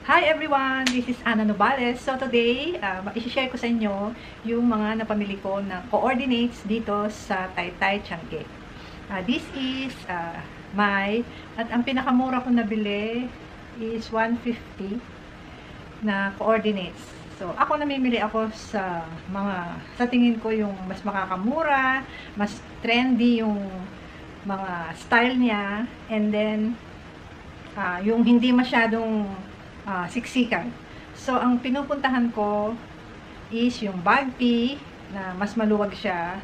Hi everyone! This is Ana Nubales. So today, i-share ko sa inyo yung mga napamili ko na coordinates dito sa Taytay, Tiange. This is at ang pinakamura ko nabili is 150 na coordinates. So ako namimili ako sa tingin ko yung mas makakamura, mas trendy yung mga style niya, and then yung hindi masyadong siksikan. So, ang pinupuntahan ko is yung Bagpi na mas maluwag siya.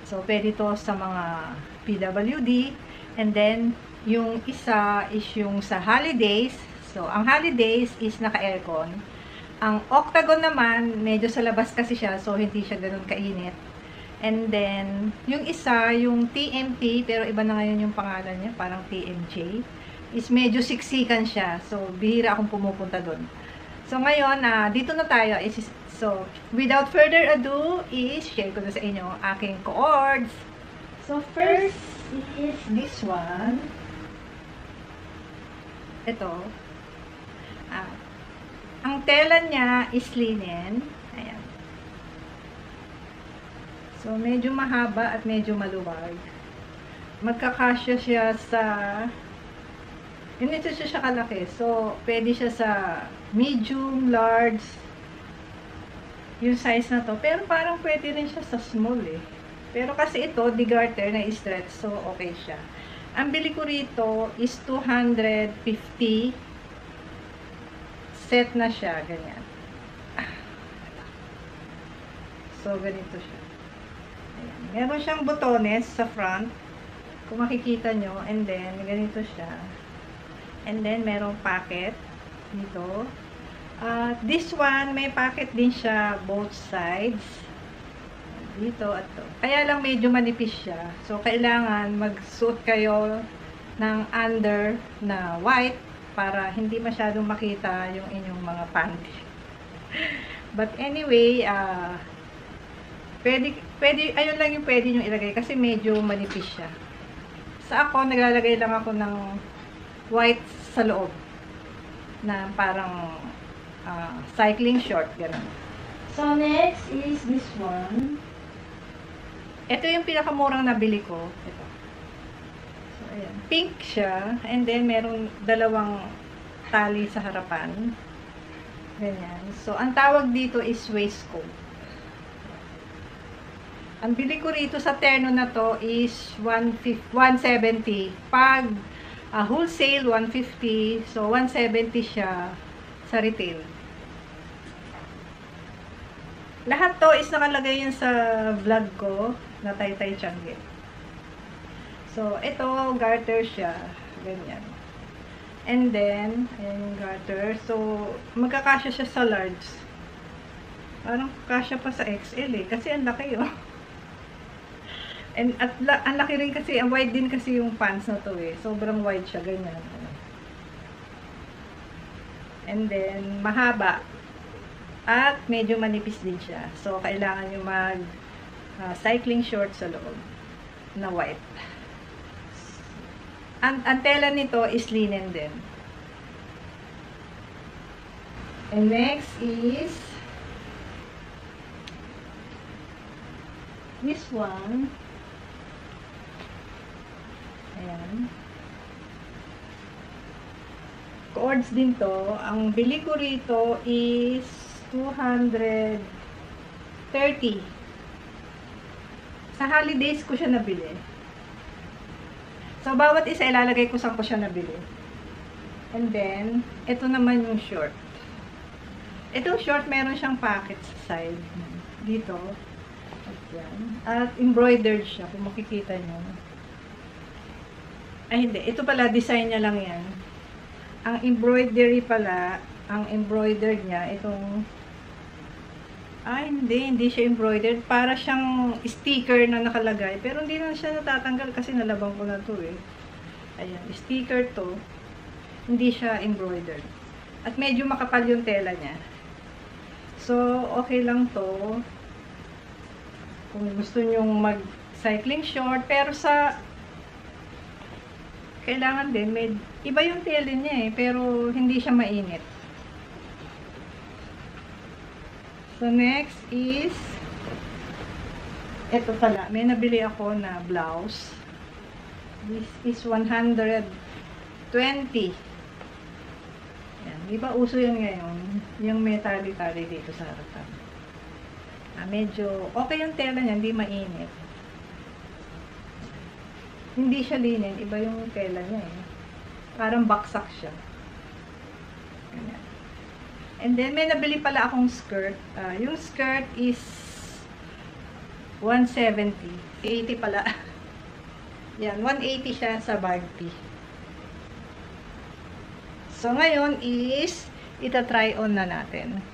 So, pwede to sa mga PWD. And then, yung isa is yung sa Holidays. So, ang Holidays is naka-aircon. Ang Octagon naman, medyo sa labas kasi siya. So, hindi siya ganun kainit. And then, yung isa, yung TMT, pero iba na ngayon yung pangalan niya, parang TMJ. Is medyo siksikan siya. So, bihira akong pumupunta doon. So, ngayon, dito na tayo. So, without further ado, share ko na sa inyo ang aking coords. So, first is this one. Ito. Ang tela niya is linen. Ayan. So, medyo mahaba at medyo maluwag. Magkakasya siya sa ganito siya kalaki. So, pwede siya sa medium, large, yung size na to. Pero parang pwede rin siya sa small eh. Pero kasi ito, di garter na stretch. So, okay siya. Ang bili ko rito is 250. Set na siya. Ganyan. So, ganito siya. Ayan. Meron siyang botones sa front. Kung makikita nyo. And then, ganito siya. And then, merong packet dito. This one, may packet din siya both sides. Dito at to. Kaya lang medyo manipis siya. So, kailangan magsuot kayo ng under na white para hindi masyadong makita yung inyong mga panty. But anyway, ayun lang yung pwede nyo ilagay kasi medyo manipis siya. Sa ako, naglalagay lang ako ng white sa loob na parang cycling short, gano'n. So, next is this one. Ito yung pinakamurang nabili ko. Ito. So, ayan. Pink siya. And then, merong dalawang tali sa harapan. Ganyan. So, ang tawag dito is waistcoat. Ang bili ko rito sa terno na to is 170. Pag wholesale, 150. So, 170 siya sa retail. Lahat to is nakalagay yun sa vlog ko na Taytay Tiange. So, ito, garter siya. Ganyan. And then, ayan yung garter. So, magkakasya siya sa large. Parang kasya pa sa XL eh. Kasi ang laki oh. And ang laki rin kasi, ang wide din kasi yung pants na to eh. Sobrang wide siya, ganyan. And then, mahaba. At medyo manipis din siya. So, kailangan nyo mag cycling short sa loob na white. Ang tela nito is linen din. And next is this one. Ayan. Coords din to. Ang bili ko rito is 230. Sa Holidays ko siya nabili. So, bawat isa ilalagay ko saan ko siya nabili. And then, ito naman yung short. Itong short, meron siyang pocket sa side. Dito. At yan. At embroidered siya, kung makikita nyo. Ay, hindi. Ito pala, design niya lang yan. Ang embroidery pala, ang embroidered niya, itong hindi siya embroidered. Para siyang sticker na nakalagay. Pero hindi na siya natatanggal kasi nalabang ko na to eh. Ayan, sticker to. Hindi siya embroidered. At medyo makapal yung tela niya. So, okay lang to. Kung gusto nyong mag-cycling short. Pero sa kailangan din, iba yung tela niya eh, pero hindi siya mainit. So, next is, ito pala, may nabili ako na blouse. This is 120. Yan, di ba uso yun ngayon? Yung may tali-tali dito sa harapan. Medyo, okay yung tela niya, hindi mainit. Hindi siya linen, iba yung tela niya eh. Parang baksak siya. Ganyan. And then, may nabili pala akong skirt. Yung skirt is 170. 80 pala. Yan, 180 siya sa bag tee. So, ngayon is, ita-try on na natin.